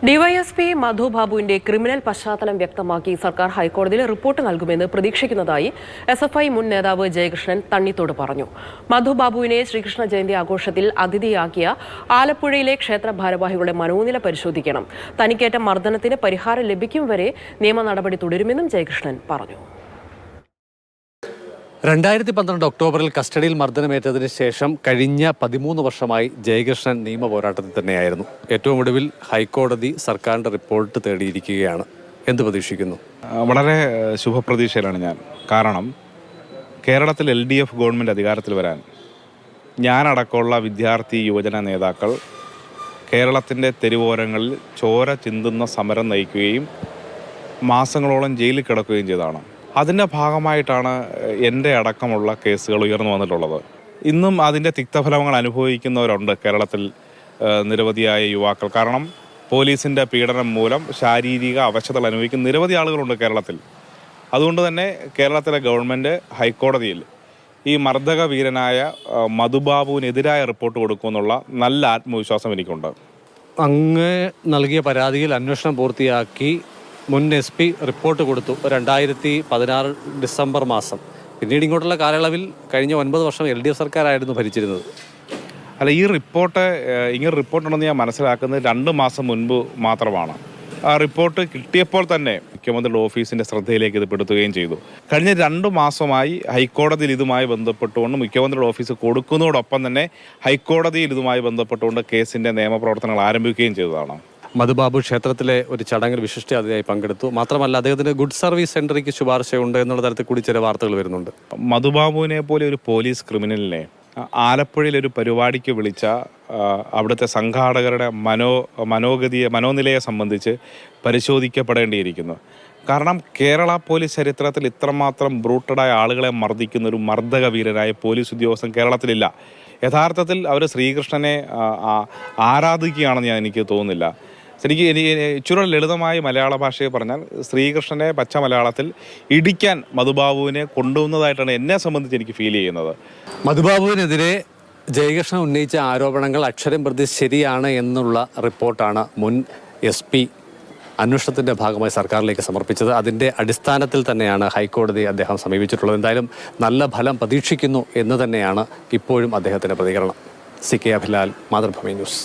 DYSP മധു ബാബുവിന്റെ criminal പശ്ചാത്തലം വ്യക്തമാക്കി സർക്കാർ ഹൈക്കോടതിയിൽ റിപ്പോർട്ട് നൽകുമെന്ന് പ്രതീക്ഷിക്കുന്നതായി എസ്എഫ്ഐ മുൻ നേതാവ് ജയകൃഷ്ണൻ തണ്ണിത്തോട് പറഞ്ഞു. മധു ബാബുവിനെ ശ്രീകൃഷ്ണ ജയന്തി ആഘോഷത്തിൽ അതിഥിയാക്കിയ ആലപ്പുഴയിലെ ക്ഷേത്ര ഭാരവാഹികളുടെ മനോനില പരിശോധിക്കണം. തനിക്കേറ്റ മർദ്ദനത്തിന് പരിഹാരം ലഭിക്കും വരെ നിയമ നടപടി തുടരുമെന്നും ജയകൃഷ്ണൻ പറഞ്ഞു. 2012 ഒക്ടോബറിൽ കസ്റ്റഡിയിൽ മർദ്ദനമേറ്റതിന് ശേഷം കഴിഞ്ഞ 13 വർഷമായി ജയകൃഷ്ണൻ നിയമ പോരാട്ടത്തിൽ തന്നെയായിരുന്നു. ഏറ്റവും ഒടുവിൽ ഹൈക്കോടതി സർക്കാരിൻ്റെ റിപ്പോർട്ട് തേടിയിരിക്കുകയാണ്. എന്ത് പ്രതീക്ഷിക്കുന്നു? വളരെ ശുഭപ്രതീക്ഷയിലാണ് ഞാൻ. കാരണം കേരളത്തിൽ LDF ഗവൺമെൻറ് അധികാരത്തിൽ വരാൻ ഞാനടക്കമുള്ള വിദ്യാർത്ഥി യുവജന നേതാക്കൾ കേരളത്തിൻ്റെ തെരുവോരങ്ങളിൽ ചോര ചിന്തുന്ന സമരം നയിക്കുകയും മാസങ്ങളോളം ജയിലിൽ കിടക്കുകയും ചെയ്തതാണ്. അതിൻ്റെ ഭാഗമായിട്ടാണ് എൻ്റെ അടക്കമുള്ള കേസുകൾ ഉയർന്നു വന്നിട്ടുള്ളത്. ഇന്നും അതിൻ്റെ തിക്തഫലങ്ങൾ അനുഭവിക്കുന്നവരുണ്ട് കേരളത്തിൽ നിരവധിയായ യുവാക്കൾ. കാരണം പോലീസിൻ്റെ പീഡനം മൂലം ശാരീരിക അവശതകൾ അനുഭവിക്കുന്ന നിരവധി ആളുകളുണ്ട് കേരളത്തിൽ. അതുകൊണ്ട് തന്നെ കേരളത്തിലെ ഗവൺമെൻറ് ഹൈക്കോടതിയിൽ ഈ മർദ്ദക വീരനായ മധുബാബുവിനെതിരായ റിപ്പോർട്ട് കൊടുക്കുമെന്നുള്ള നല്ല ആത്മവിശ്വാസം എനിക്കുണ്ട്. അങ്ങ് നൽകിയ പരാതിയിൽ അന്വേഷണം പൂർത്തിയാക്കി മുൻ SP റിപ്പോർട്ട് കൊടുത്തു 2016 ഡിസംബർ മാസം. പിന്നീട് ഇങ്ങോട്ടുള്ള കാലയളവിൽ കഴിഞ്ഞ 9 വർഷം LDF സർക്കാരായിരുന്നു ഭരിച്ചിരുന്നത്. അല്ല, ഈ റിപ്പോർട്ട് ഇങ്ങനെ റിപ്പോർട്ടുണ്ടെന്ന് ഞാൻ മനസ്സിലാക്കുന്നത് 2 മാസം മുൻപ് മാത്രമാണ്. ആ റിപ്പോർട്ട് കിട്ടിയപ്പോൾ തന്നെ മുഖ്യമന്ത്രിയുടെ ഓഫീസിൻ്റെ ശ്രദ്ധയിലേക്ക് ഇത് പെടുത്തുകയും ചെയ്തു. കഴിഞ്ഞ 2 മാസമായി ഹൈക്കോടതിയിൽ ഇതുമായി ബന്ധപ്പെട്ടുകൊണ്ട് മുഖ്യമന്ത്രിയുടെ ഓഫീസ് കൊടുക്കുന്നതോടൊപ്പം തന്നെ ഹൈക്കോടതിയിൽ ഇതുമായി ബന്ധപ്പെട്ടുകൊണ്ട് കേസിൻ്റെ നിയമപ്രവർത്തനങ്ങൾ ആരംഭിക്കുകയും ചെയ്തതാണ്. മധുബാബു ക്ഷേത്രത്തിലെ ഒരു ചടങ്ങിൽ വിശിഷ്ട അതിഥിയായി പങ്കെടുത്തു. മാത്രമല്ല അദ്ദേഹത്തിന് ഗുഡ് സർവീസ് സെൻ്ററിക്ക് ശുപാർശയുണ്ട് എന്നുള്ള തരത്തിൽ കൂടി ചില വാർത്തകൾ വരുന്നുണ്ട്. മധുബാബുവിനെ പോലെ ഒരു പോലീസ് ക്രിമിനലിനെ ആലപ്പുഴയിൽ ഒരു പരിപാടിക്ക് വിളിച്ച അവിടുത്തെ സംഘാടകരുടെ മനോനിലയെ സംബന്ധിച്ച് പരിശോധിക്കപ്പെടേണ്ടിയിരിക്കുന്നു. കാരണം കേരള പോലീസ് ചരിത്രത്തിൽ ഇത്രമാത്രം ബ്രൂട്ടഡായ ആളുകളെ മർദ്ദിക്കുന്ന ഒരു മർദ്ദക വീരനായ പോലീസ് ഉദ്യോഗസ്ഥൻ കേരളത്തിലില്ല. യഥാർത്ഥത്തിൽ അവർ ശ്രീകൃഷ്ണനെ ആരാധിക്കുകയാണെന്ന് എനിക്ക് തോന്നുന്നില്ല. എനിക്ക് ഇച്ചിരി ലളിതമായ മലയാള ഭാഷയെ പറഞ്ഞാൽ ശ്രീകൃഷ്ണനെ പച്ച മലയാളത്തിൽ ഇടിക്കാൻ മധുബാബുവിനെ കൊണ്ടുവന്നതായിട്ടാണ് എന്നെ സംബന്ധിച്ച് എനിക്ക് ഫീൽ ചെയ്യുന്നത്. മധുബാബുവിനെതിരെ ജയകൃഷ്ണൻ ഉന്നയിച്ച ആരോപണങ്ങൾ അക്ഷരം പ്രതി ശരിയാണ് എന്നുള്ള റിപ്പോർട്ടാണ് മുൻ SP അന്വേഷണത്തിൻ്റെ ഭാഗമായി സർക്കാരിലേക്ക് സമർപ്പിച്ചത്. അതിൻ്റെ അടിസ്ഥാനത്തിൽ തന്നെയാണ് ഹൈക്കോടതി അദ്ദേഹം സമീപിച്ചിട്ടുള്ളത്. എന്തായാലും നല്ല ഫലം പ്രതീക്ഷിക്കുന്നു എന്ന് തന്നെയാണ് ഇപ്പോഴും അദ്ദേഹത്തിൻ്റെ പ്രതികരണം. CK Abhilal, Mathrubhumi news.